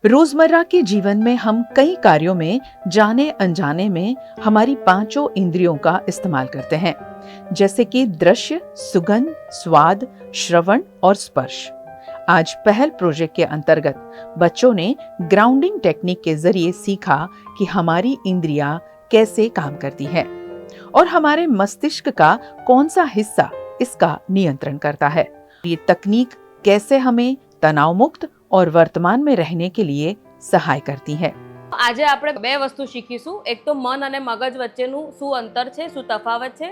रोजमर्रा के जीवन में हम कई कार्यों में जाने अनजाने में हमारी पांचों इंद्रियों का इस्तेमाल करते हैं, जैसे कि दृश्य, सुगंध, स्वाद, श्रवण और स्पर्श। आज पहल प्रोजेक्ट के अंतर्गत बच्चों ने ग्राउंडिंग टेक्निक के जरिए सीखा कि हमारी इंद्रियां कैसे काम करती है और हमारे मस्तिष्क का कौन सा हिस्सा इसका नियंत्रण करता है। ये तकनीक कैसे हमें तनाव मुक्त और वर्तमान में रहने के लिए सहाय करती है। આજે આપણે બે વસ્તુ શીખીશું, એક તો મન અને મગજ વચ્ચેનું શું અંતર છે, શું તફાવત છે,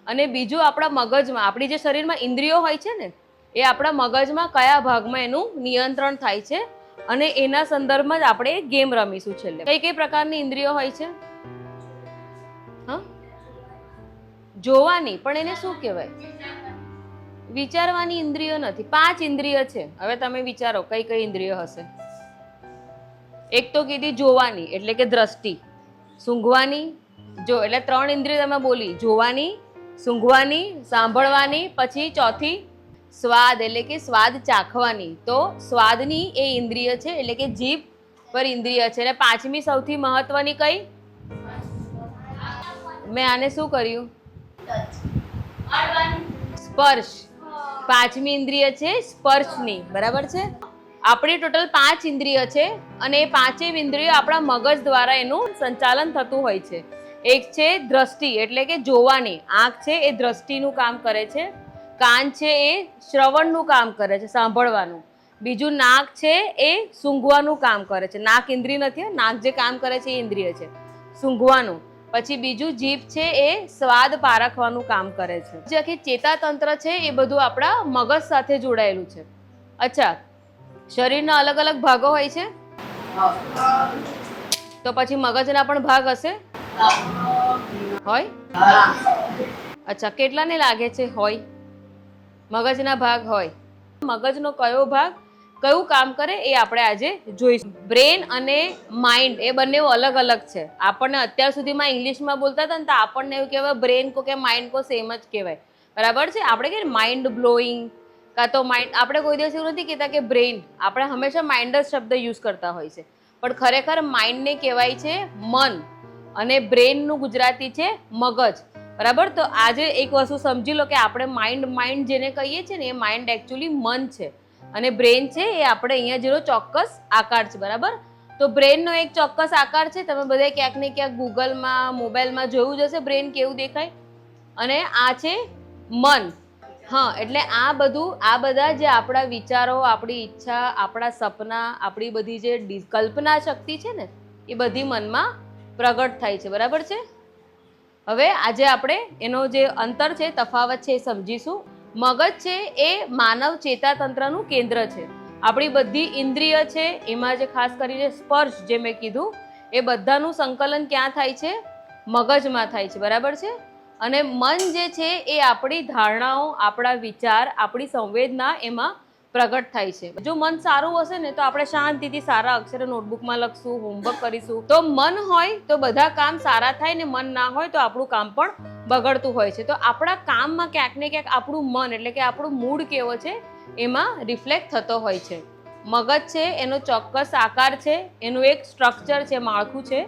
અને બીજું આપણા મગજમાં, આપણી જે શરીરમાં ઇન્દ્રિયો હોય છે ને, એ આપણા મગજમાં કયા ભાગમાં એનું નિયંત્રણ થાય છે, અને એના સંદર્ભમાં જ આપણે એક ગેમ રમીશું છેલ્લે. કઈ કઈ પ્રકારની ઇન્દ્રિયો હોય છે? હા, જોવાની, પણ એને શું કહેવાય? વિચારવાની ઇન્દ્રિય નથી. 5 ઇન્દ્રિય છે. હવે તમે વિચારો કઈ કઈ ઇન્દ્રિય હશે. એક તો કીધી જોવાની એટલે કે દ્રષ્ટિ, સૂંઘવાની, જો એટલે 3 ઇન્દ્રિય તમે બોલી, જોવાની, સૂંઘવાની, સાંભળવાની, પછી ચોથી સ્વાદ એટલે કે સ્વાદ ચાખવાની. તો સ્વાદની એ ઇન્દ્રિય છે એટલે કે જીભ પર ઇન્દ્રિય છે. અને પાંચમી સૌથી મહત્વની કઈ? મેં આને શું કર્યું? સ્પર્શ. પાંચમી ઇન્દ્રિય છે સ્પર્શની, બરાબર છે? આપણી ટોટલ 5 ઇન્દ્રિય છે અને એ 5 ઇન્દ્રિયો આપણા મગજ દ્વારા એનું સંચાલન થતું હોય છે. એક છે દ્રષ્ટિ એટલે કે જોવાની, આંખ છે એ દ્રષ્ટિનું કામ કરે છે, કાન છે એ શ્રવણનું કામ કરે છે, સાંભળવાનું. બીજું નાક છે એ સૂંઘવાનું કામ કરે છે. નાક ઇન્દ્રિય નથી, નાક જે કામ કરે છે એ ઇન્દ્રિય છે, સૂંઘવાનું. પછી બીજું જીભ છે એ સ્વાદ પારખવાનું કામ કરે છે. જે આખી ચેતાતંત્ર છે એ બધું આપણા મગજ સાથે જોડાયેલું છે. અચ્છા, શરીરના અલગ અલગ ભાગો હોય છે, તો પછી મગજના પણ ભાગ હશે? હોય? અચ્છા, કેટલાને લાગે છે હોય? મગજના ભાગ હોય. મગજનો કયો ભાગ કયું કામ કરે એ આપણે આજે જોઈશું. બ્રેન અને માઇન્ડ એ બંને અલગ અલગ છે. આપણને અત્યાર સુધીમાં ઇંગ્લિશમાં બોલતા હતા ને તો આપણને એવું કહેવાય બ્રેન કો કે માઇન્ડ કો સેમ જ કહેવાય, બરાબર છે? આપણે કહીએ માઇન્ડ બ્લોઈંગ કાં તો માઇન્ડ, આપણે કોઈ દિવસ એવું નથી કહેતા કે બ્રેન, આપણે હંમેશા માઇન્ડ જ શબ્દ યુઝ કરતા હોય છે. પણ ખરેખર માઇન્ડને કહેવાય છે મન, અને બ્રેનનું ગુજરાતી છે મગજ, બરાબર? તો આજે એક વસ્તુ સમજી લો કે આપણે માઇન્ડ જેને કહીએ છીએ ને એ માઇન્ડ એકચ્યુઅલી મન છે, અને બ્રેન છે એ આપણે અહીંયા જેનો ચોક્કસ આકાર છે, બરાબર? તો બ્રેનનો એક ચોક્કસ આકાર છે. તમે બધા ક્યાંક ને ક્યાંક ગૂગલમાં, મોબાઈલમાં જોયું જ હશે બ્રેન કેવું દેખાય. અને આ છે મન. હા, એટલે આ બધા જે આપણા વિચારો, આપણી ઈચ્છા, આપણા સપના, આપણી બધી જે કલ્પના શક્તિ છે ને એ બધી મનમાં પ્રગટ થાય છે, બરાબર છે? હવે આજે આપણે એનો જે અંતર છે, તફાવત છે એ સમજીશું. મગજ છે એ માનવ ચેતાતંત્રનું કેન્દ્ર છે. આપણી બધી ઇન્દ્રિય છે એમાં જે ખાસ કરીને સ્પર્શ જે મેં કીધું એ બધાનું સંકલન ક્યાં થાય છે? મગજમાં થાય છે, બરાબર છે? અને મન જે છે એ આપણી ધારણાઓ, આપણા વિચાર, આપણી સંવેદના એમાં પ્રગટ થાય છે. જો મન સારું હશે ને તો આપણે શાંતિથી સારા અક્ષરે નોટબુકમાં લખશું, હોમવર્ક કરીશું. તો મન હોય તો બધા કામ સારા થાય, ને મન ના હોય તો આપણું કામ પણ બગડતું હોય છે. તો આપણા કામમાં ક્યાંક ને ક્યાંક આપણું મન એટલે કે આપણું મૂડ કેવો છે એમાં રિફ્લેક્ટ થતો હોય છે. મગજ છે એનો ચોક્કસ આકાર છે, એનું એક સ્ટ્રક્ચર છે, માળખું છે.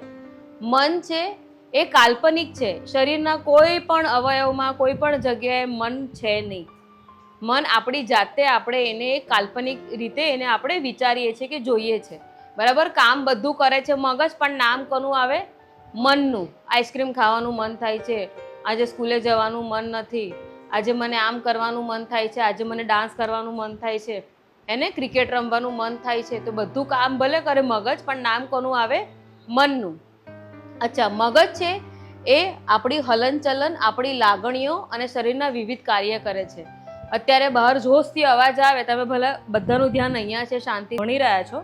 મન છે એ કાલ્પનિક છે. શરીરના કોઈ પણ અવયવમાં, કોઈ પણ જગ્યાએ મન છે નહીં. મન આપણી જાતે આપણે એને કાલ્પનિક રીતે એને આપણે વિચારીએ છીએ કે જોઈએ છે, બરાબર? કામ બધું કરે છે મગજ, પણ નામ કોનું આવે? મનનું. આઈસ્ક્રીમ ખાવાનું મન થાય છે, આજે સ્કૂલે જવાનું મન નથી, આજે મને આમ કરવાનું મન થાય છે, આજે મને ડાન્સ કરવાનું મન થાય છે, એને ક્રિકેટ રમવાનું મન થાય છે. તો બધું કામ ભલે કરે મગજ, પણ નામ કોનું આવે? મનનું. અચ્છા, મગજ છે એ આપણી હલનચલન, આપણી લાગણીઓ અને શરીરના વિવિધ કાર્ય કરે છે. અત્યારે બહાર જોશથી અવાજ આવે, તમે ભલે બધાનું ધ્યાન અહીંયા છે, શાંતિ ભણી રહ્યા છો,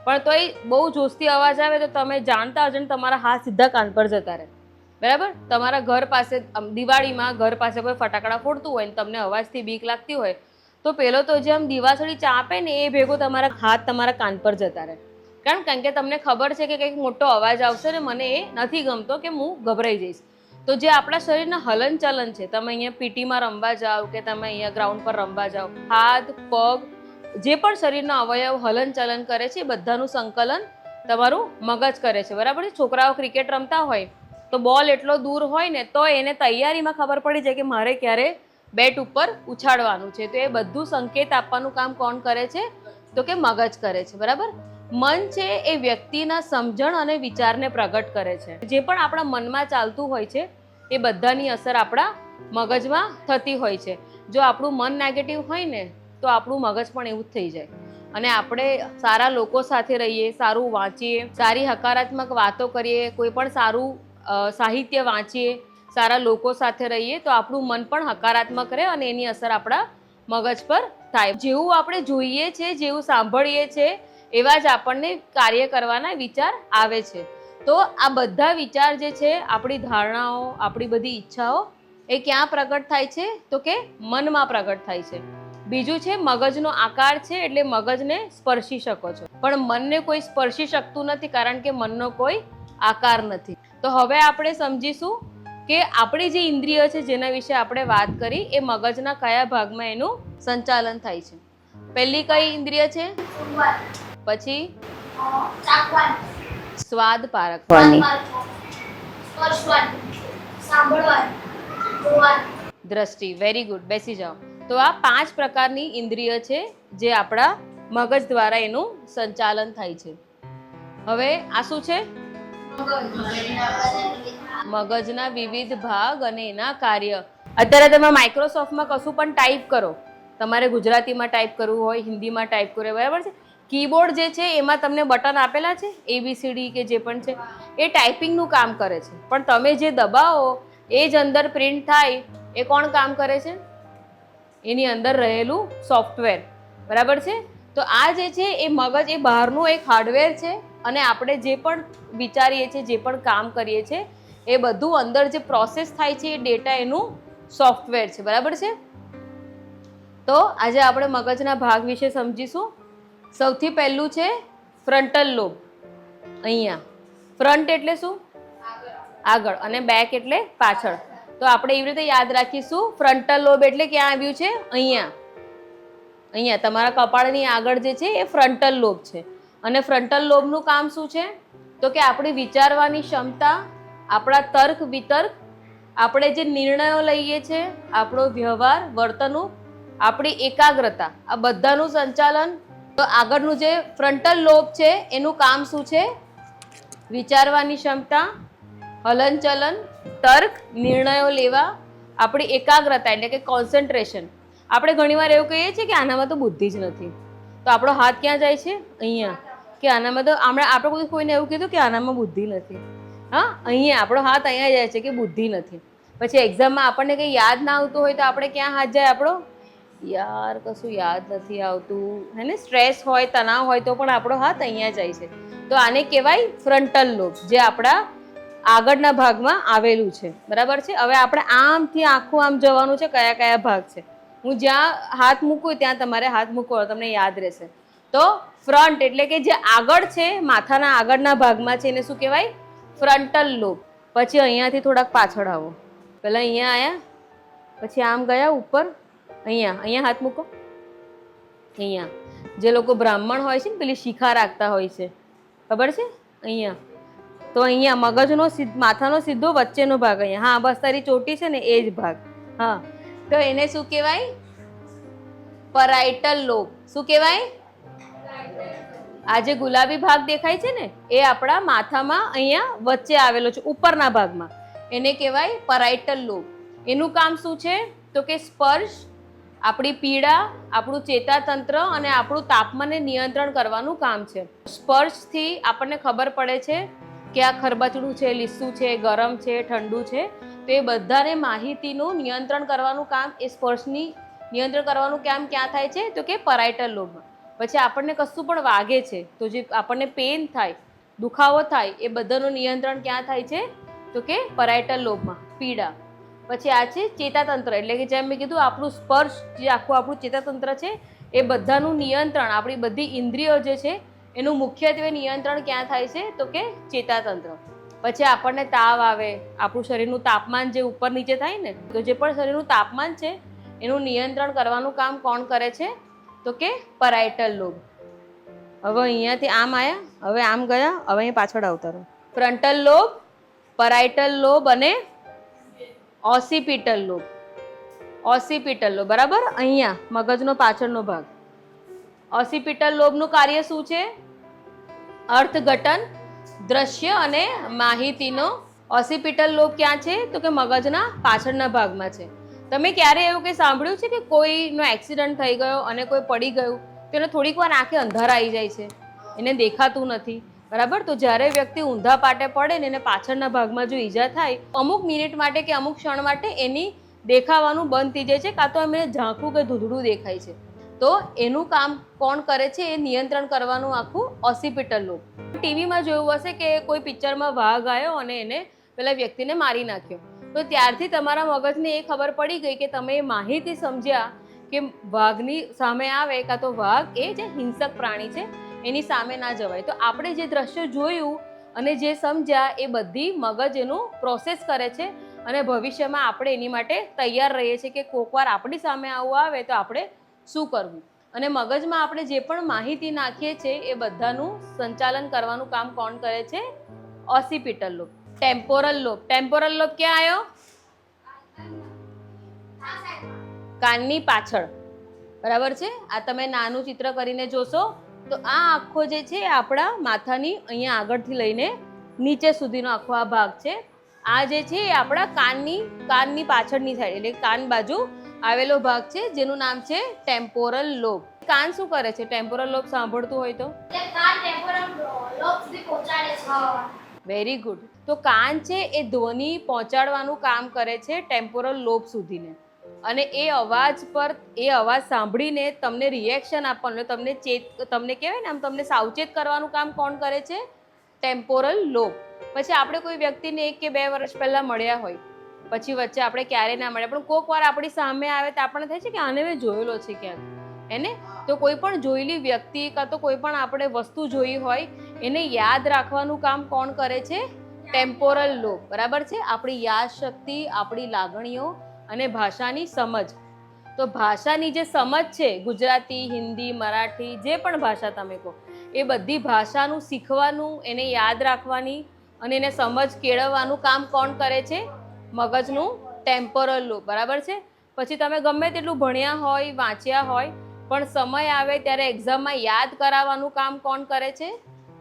પણ તોય બહુ જોશથી અવાજ આવે તો તમે જાણતા હજો ને તમારા હાથ સીધા કાન પર જતા રહે, બરાબર? તમારા ઘર પાસે દિવાળીમાં ઘર પાસે કોઈ ફટાકડા ફોડતું હોય ને તમને અવાજથી બીક લાગતી હોય તો પેલો તો જેમ દિવાસળી ચાપે ને એ ભેગો તમારા હાથ તમારા કાન પર જતા રહે. કારણ કે તમને ખબર છે કે કંઈક મોટો અવાજ આવશે ને મને એ નથી ગમતો, કે હું ગભરાઈ જઈશ. તો જે આપણા શરીરના હલનચલન છે, તમે અહીંયા પીટીમાં રમવા જાઓ કે તમે અહીંયા ગ્રાઉન્ડ પર રમવા જાઓ, હાથ, પગ, જે પણ શરીરના અવયવ હલન ચલન કરે છે એ બધાનું સંકલન તમારું મગજ કરે છે, બરાબર છે. છોકરાઓ ક્રિકેટ રમતા હોય તો બોલ એટલો દૂર હોય ને તો એને તૈયારીમાં ખબર પડી જાય કે મારે ક્યારે બેટ ઉપર ઉછાળવાનું છે, તો એ બધું સંકેત આપવાનું કામ કોણ કરે છે? તો કે મગજ કરે છે, બરાબર. મન છે એ વ્યક્તિના સમજણ અને વિચારને પ્રગટ કરે છે. જે પણ આપણા મનમાં ચાલતું હોય છે એ બધાની અસર આપણા મગજમાં થતી હોય છે. જો આપણું મન નેગેટિવ હોય ને તો આપણું મગજ પણ એવું જ થઈ જાય. અને આપણે સારા લોકો સાથે રહીએ, સારું વાંચીએ, સારી હકારાત્મક વાતો કરીએ, કોઈ પણ સારું સાહિત્ય વાંચીએ, સારા લોકો સાથે રહીએ તો આપણું મન પણ હકારાત્મક રહે અને એની અસર આપણા મગજ પર થાય. જેવું આપણે જોઈએ છે, જેવું સાંભળીએ છીએ એવા જ આપણને કાર્ય કરવાના વિચાર આવે છે. તો આ બધા વિચાર જે છે, આપણી ધારણાઓ, આપણી બધી ઈચ્છાઓ એ ક્યાં પ્રગટ થાય છે? તો કે મનમાં પ્રગટ થાય છે. બીજું છે મગજનો આકાર છે, એટલે મગજને સ્પર્શી શકો છો, પણ મનને કોઈ સ્પર્શી શકતું નથી કારણ કે મનનો કોઈ આકાર નથી. તો હવે આપણે સમજીશું કે આપણી જે ઇન્દ્રિય છે જેના વિશે આપણે વાત કરી એ મગજના કયા ભાગમાં એનું સંચાલન થાય છે. પહેલી કઈ ઇન્દ્રિય છે? પછી સ્વાદ પારખવાની, દ્રષ્ટિ. વેરી ગુડ, બેસી જાઓ. તો આ 5 પ્રકારની ઇન્દ્રિય છે જે આપણા મગજ દ્વારા એનું સંચાલન થાય છે. હવે આ શું છે? મગજના વિવિધ ભાગ અને એના કાર્ય. અત્યારે તમે માઇક્રોસોફ્ટમાં કશું પણ ટાઈપ કરો, તમારે ગુજરાતીમાં ટાઈપ કરવું હોય, હિન્દીમાં ટાઈપ કરવું હોય, બરાબર છે. કીબોર્ડ જે છે એમાં તમને બટન આપેલા છે ABCD કે જે પણ છે એ ટાઈપિંગનું કામ કરે છે, પણ તમે જે દબાવો એ જ અંદર પ્રિન્ટ થાય એ કોણ કામ કરે છે? એની અંદર રહેલું સોફ્ટવેર, બરાબર છે. તો આ જે છે એ મગજ એ બહારનું એક હાર્ડવેર છે અને આપણે જે પણ વિચારીએ છીએ, જે પણ કામ કરીએ છીએ એ બધું અંદર જે પ્રોસેસ થાય છે એ ડેટા એનું સોફ્ટવેર છે, બરાબર છે. તો આજે આપણે મગજના ભાગ વિશે સમજીશું. સૌથી પહેલું છે ફ્રન્ટલ લોબ. અહીંયા ફ્રન્ટ એટલે શું? આગળ, અને બેક એટલે પાછળ. તો આપણે એવી રીતે યાદ રાખીશું. ફ્રન્ટલ લોબ એટલે ક્યાં આવ્યું છે? અહીંયા. અહીંયા તમારા કપાળની આગળ જે છે એ ફ્રન્ટલ લોબ છે. અને ફ્રન્ટલ લોબનું કામ શું છે? તો કે આપણી વિચારવાની ક્ષમતા, આપણા તર્ક વિતર્ક, આપણે જે નિર્ણયો લઈએ છીએ, આપણો વ્યવહાર, વર્તણૂક, આપણી એકાગ્રતા, આ બધાનું સંચાલન. તો આગળનું જે ફ્રન્ટલ લોબ છે એનું કામ શું છે? વિચારવાની ક્ષમતા, હલનચલન, તર્ક, નિર્ણયો લેવા, આપણી એકાગ્રતા એટલે કે કોન્સન્ટ્રેશન. આપણે ઘણીવાર એવું કહીએ છીએ કે આનામાં તો બુદ્ધિ જ નથી, તો આપણો હાથ ક્યાં જાય છે? અહીંયા. કે આનામાં તો આપણે કોઈને એવું કીધું કે આનામાં બુદ્ધિ નથી, હા, અહીંયા આપણો હાથ અહીંયા જાય છે કે બુદ્ધિ નથી. પછી એક્ઝામમાં આપણને કંઈ યાદ ના આવતું હોય તો આપણે ક્યાં હાથ જાય આપણો? યાર કશું યાદ નથી આવતું, હે ને. સ્ટ્રેસ હોય, તણાવ હોય તો પણ આપણો હાથ અહીંયા જાય છે. તો આને કહેવાય ફ્રન્ટલ લોબ, જે આપણા આગળના ભાગમાં આવેલું છે, બરાબર છે. હવે આપણે આમથી આખું આમ જવાનું છે, કયા કયા ભાગ છે. હું જ્યાં હાથ મૂકું ત્યાં તમારે હાથ મૂકવો, તમને યાદ રહેશે. તો ફ્રન્ટ એટલે કે જે આગળ છે, માથાના આગળના ભાગમાં છે, એને શું કહેવાય? Frontal lobe. પછી અહીંયાથી થોડાક પાછળ આવો. પહેલા અહીંયા આવ્યા, પછી આમ ગયા ઉપર, અહીંયા હાથ મૂકો. અહીંયા જે લોકો બ્રાહ્મણ હોય છે ને પેલી શિખા રાખતા હોય છે, ખબર છે? અહીંયા. તો અહીંયા મગજનો માથાનો સીધો વચ્ચેનો ભાગ અહીંયા. હા, બસ તારી ચોટી છે ને એ જ ભાગ. હા, તો એને શું કહેવાય? પેરાઇટલ લોબ. શું કહેવાય? આ જે ગુલાબી ભાગ દેખાય છે ને એ આપણા માથામાં અહીંયા વચ્ચે આવેલો છે, ઉપરના ભાગમાં. એને કહેવાય પેરાઇટલ લોબ. એનું કામ શું છે? તો કે સ્પર્શ, આપણી પીડા, આપણું ચેતાતંત્ર અને આપણું તાપમાનને નિયંત્રણ કરવાનું કામ છે. સ્પર્શથી આપણને ખબર પડે છે કે આ ખરબચડું છે, લીસું છે, ગરમ છે, ઠંડુ છે. તો એ બધાને માહિતીનું નિયંત્રણ કરવાનું કામ, એ સ્પર્શની નિયંત્રણ કરવાનું કામ ક્યાં થાય છે? તો કે પેરાઇટલ લોબમાં. પછી આપણને કશું પણ વાગે છે તો જે આપણને પેન થાય, દુખાવો થાય, એ બધાનું નિયંત્રણ ક્યાં થાય છે? તો કે પેરાઇટલ લોબમાં, પીડા. પછી આ છે ચેતાતંત્ર, એટલે કે જેમ મેં કીધું આપણું સ્પર્શ, જે આખું આપણું ચેતાતંત્ર છે એ બધાનું નિયંત્રણ, આપણી બધી ઇન્દ્રિયો જે છે એનું મુખ્યત્વે નિયંત્રણ ક્યાં થાય છે? તો કે ચેતાતંત્ર. પછી આપણને તાવ આવે, આપણું શરીરનું તાપમાન જે ઉપર નીચે થાય ને, તો જે પણ શરીરનું તાપમાન છે એનું નિયંત્રણ કરવાનું કામ કોણ કરે છે? તો કે પેરાઇટલ લોબ. હવે અહીંયાથી આમ આવ્યા, હવે આમ ગયા, હવે અહીં પાછળ આવતા રહો. ફ્રન્ટલ લોબ, પેરાઇટલ લોબ અને ઓસિપિટલ લોબ. ઓસિપિટલ લોબ બરાબર, અહીંયા મગજનો પાછળનો ભાગ. ઓસિપિટલ લોબનું કાર્ય શું છે? અર્થઘટન, દ્રશ્ય અને માહિતીનો. ઓસિપિટલ લોબ ક્યાં છે? તો કે મગજના પાછળના ભાગમાં છે. તમે ક્યારે એવું કંઈ સાંભળ્યું છે કે કોઈનો એક્સિડન્ટ થઈ ગયો અને કોઈ પડી ગયું તો એને થોડીક વાર આંખે અંધારા આવી જાય છે, એને દેખાતું નથી, બરાબર? તો જ્યારે વ્યક્તિ ઊંધા પાટે પડે ને એને પાછળના ભાગમાં જો ઈજા થાય, અમુક મિનિટ માટે કે અમુક ક્ષણ માટે એની દેખાવાનું બંધ થઈ જાય છે, કાં તો એમને ઝાંખું કે ધૂંધળું દેખાય છે. તો એનું કામ કોણ કરે છે? એ નિયંત્રણ કરવાનું આખું ઓસિપિટલ લોબ. ટીવીમાં જોયું હશે કે કોઈ પિક્ચરમાં વાઘ આવ્યો અને એને પેલા વ્યક્તિને મારી નાખ્યો, તો ત્યારથી તમારા મગજને એ ખબર પડી ગઈ કે તમે એ માહિતી સમજ્યા કે વાઘની સામે આવે કાં તો વાઘ એ જે હિંસક પ્રાણી છે એની સામે ના જવાય. તો આપણે જે દ્રશ્ય જોયું અને જે સમજ્યા એ બધી મગજ એનું પ્રોસેસ કરે છે અને ભવિષ્યમાં આપણે એની માટે તૈયાર રહીએ છીએ કે કોકવાર આપણી સામે આવું આવે તો આપણે શું કરવું. અને મગજમાં આપણે જે પણ માહિતી નાખીએ છીએ એ બધાનું સંચાલન કરવાનું કામ કોણ કરે છે? Occipital lobe. Temporal lobe. Temporal lobe ક્યાં આવ્યો? કાનની પાછળ, બરાબર છે? આ તમે નાનું ચિત્ર કરીને જોશો તો આ આખો જે છે આપણા માથાની અહીંયા આગળથી લઈને નીચે સુધીનો આખો આ ભાગ છે. આ જે છે એ આપણા કાનની પાછળની સાઈડ એટલે કાન બાજુ આવેલો ભાગ છે જેનું નામ છે ટેમ્પોરલ લોબ. કાન શું કરે છે? ટેમ્પોરલ લોબ સાંભળતું હોય તો કાન ટેમ્પોરલ લોબ સુધી પહોંચાડે છે. Very good. તો કાન છે એ ધ્વનિ પહોંચાડવાનું કામ કરે છે ટેમ્પોરલ લોબ સુધીને, અને એ અવાજ પર એ અવાજ સાંભળીને તમને રિએક્શન આપવાનું, તમને કહેવાય ને આમ તમને સાવચેત કરવાનું કામ કોણ કરે છે? Temporal lobe. પછી આપણે કોઈ વ્યક્તિને 1 કે 2 વર્ષ પહેલા મળ્યા હોય, પછી વચ્ચે આપણે ક્યારે ના મળ્યા પણ કોઈક વાર આપણી સામે આવે તો આપણને થાય છે કે આને મેં જોયેલો છે ક્યાંક, એને. તો કોઈ પણ જોયેલી વ્યક્તિ કાં તો કોઈ પણ આપણે વસ્તુ જોઈ હોય એને યાદ રાખવાનું કામ કોણ કરે છે? Temporal lobe. બરાબર છે? આપણી યાદશક્તિ, આપણી લાગણીઓ અને ભાષાની સમજ. તો ભાષાની જે સમજ છે, ગુજરાતી, હિન્દી, મરાઠી, જે પણ ભાષા તમે કહો, એ બધી ભાષાનું શીખવાનું, એને યાદ રાખવાની અને એને સમજ કેળવવાનું કામ કોણ કરે છે? મગજનું ટેમ્પોરલ લોબ. બરાબર છે? પછી તમે ગમે તેટલું ભણ્યા હોય, વાંચ્યા હોય, પણ સમય આવે ત્યારે એક્ઝામમાં યાદ કરાવવાનું કામ કોણ કરે છે?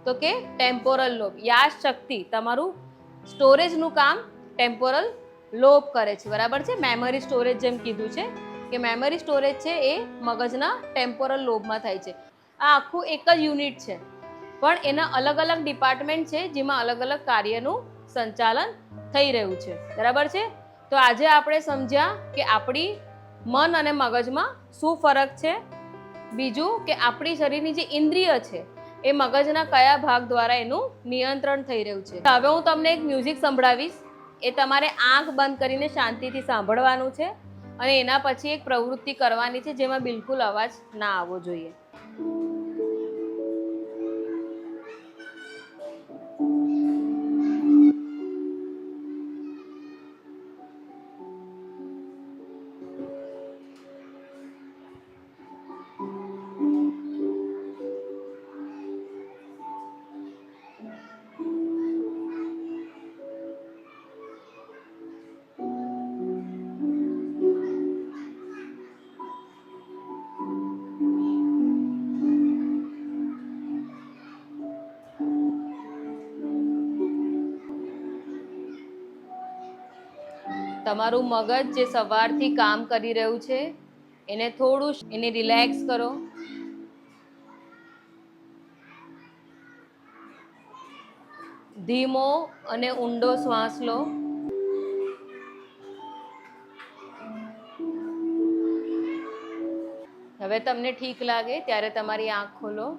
તો કે ટેમ્પોરલ લોબ. યાદ શક્તિ, તમારું સ્ટોરેજનું કામ ટેમ્પોરલ લોબ કરે છે. બરાબર છે? મેમરી સ્ટોરેજ જેમ કીધું છે કે મેમરી સ્ટોરેજ છે એ મગજના ટેમ્પોરલ લોબમાં થાય છે. આ આખું એક જ યુનિટ છે પણ એના અલગ અલગ ડિપાર્ટમેન્ટ છે જેમાં અલગ અલગ કાર્યનું સંચાલન થઈ રહ્યું છે. બરાબર છે? તો આજે આપણે સમજ્યા કે આપણી મન અને મગજમાં શું ફરક છે. બીજું કે આપણી શરીરની જે ઇન્દ્રિય છે એ મગજના કયા ભાગ દ્વારા એનું નિયંત્રણ થઈ રહ્યું છે. હવે હું તમને એક મ્યુઝિક સંભળાવીશ, એ તમારે આંખ બંધ કરીને શાંતિથી સાંભળવાનું છે અને એના પછી એક પ્રવૃત્તિ કરવાની છે જેમાં બિલકુલ અવાજ ના આવવો જોઈએ. તમારું મગજ જે સવારથી કામ કરી રહ્યું છે એને થોડું એને રિલેક્સ કરો. ધીમો અને ઊંડો શ્વાસ લો. હવે તમને ઠીક લાગે ત્યારે તમારી આંખ ખોલો.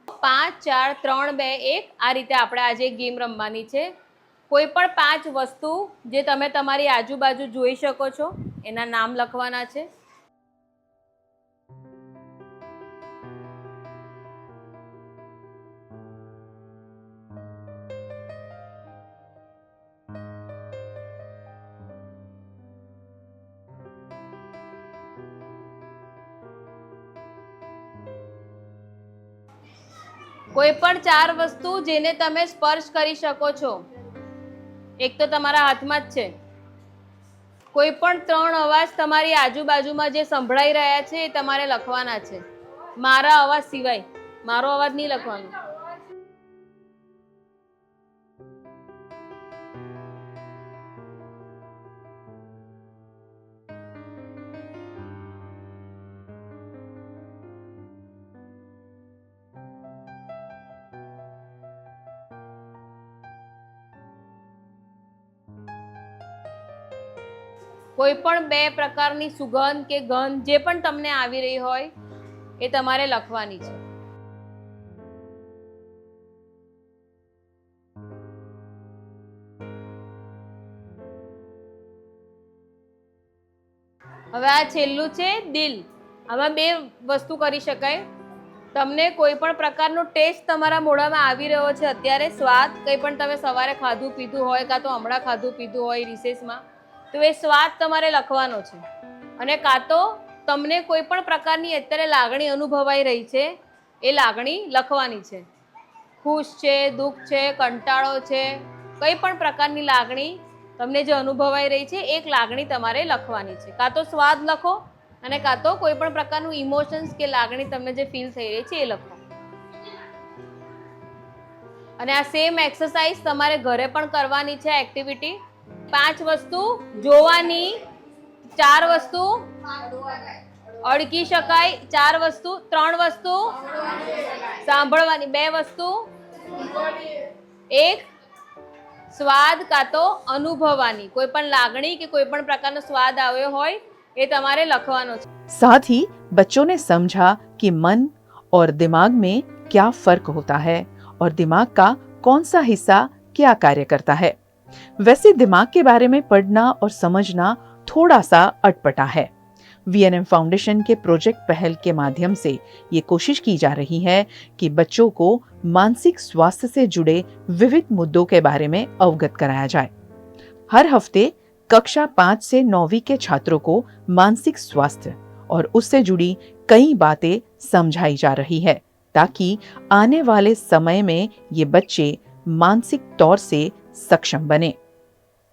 5 4 3 2 1 આ રીતે આપણે આજે એક ગેમ રમવાની છે. કોઈ પણ 5 વસ્તુ જે તમે તમારી આજુબાજુ જોઈ શકો છો એના નામ લખવાના છે. કોઈ પણ 4 વસ્તુ જેને તમે સ્પર્શ કરી શકો છો. એક તો તમારા હાથમાં જ છે. કોઈ પણ 3 અવાજ તમારી આજુબાજુમાં જે સંભળાઈ રહ્યા છે એ તમારે લખવાના છે. મારા અવાજ સિવાય. મારો અવાજ નહીં લખવાનો. કોઈ પણ 2 પ્રકારની સુગંધ કે ગંધ જે પણ તમને આવી રહી હોય એ તમારે લખવાની છે. હવે આ છેલ્લું છે દિલ. આમાં 2 વસ્તુ કરી શકાય. તમને કોઈ પણ પ્રકારનો ટેસ્ટ તમારા મોઢામાં આવી રહ્યો છે અત્યારે, સ્વાદ, કંઈ પણ તમે સવારે ખાધું પીધું હોય કાં તો હમણાં ખાધું પીધું હોય રિસેસમાં, તો એ સ્વાદ તમારે લખવાનો છે. અને કાં તો તમને કોઈ પણ પ્રકારની અત્યારે લાગણી અનુભવાઈ રહી છે એ લાગણી લખવાની છે. ખુશ છે, દુઃખ છે, કંટાળો છે, કંઈ પણ પ્રકારની લાગણી તમને જે અનુભવાઈ રહી છે એક લાગણી તમારે લખવાની છે. કાં તો સ્વાદ લખો અને કાં તો કોઈ પણ પ્રકારનું ઇમોશન્સ કે લાગણી તમને જે ફીલ થઈ રહી છે એ લખો. અને આ સેમ એક્સરસાઇઝ તમારે ઘરે પણ કરવાની છે. એક્ટિવિટી 5 વસ્તુ જોવાની, 4 વસ્તુ અડકી શકાય, 4 વસ્તુ, 3 વસ્તુ સાંભળવાની, 2 વસ્તુ, 1 સ્વાદ કાં તો અનુભવવાની. કોઈ પણ લાગણી કે કોઈ પણ પ્રકારનો સ્વાદ આવ્યો હોય એ તમારે લખવાનો છે. साथ ही बच्चों ने समझा कि मन और दिमाग में क्या फर्क होता है और दिमाग का कौन सा हिस्सा क्या कार्य करता है. वैसे दिमाग के बारे में पढ़ना और समझना थोड़ा सा अटपटा है. वीएनएम फाउंडेशन के प्रोजेक्ट पहल के माध्यम से ये कोशिश की जा रही है कि बच्चों को मानसिक स्वास्थ्य से जुड़े विविध मुद्दों के बारे में अवगत कराया जाए. हर हफ्ते कक्षा 5 से 9वीं के छात्रों को मानसिक स्वास्थ्य और उससे जुड़ी कई बातें समझाई जा रही है ताकि आने वाले समय में ये बच्चे मानसिक तौर से सक्षम बने.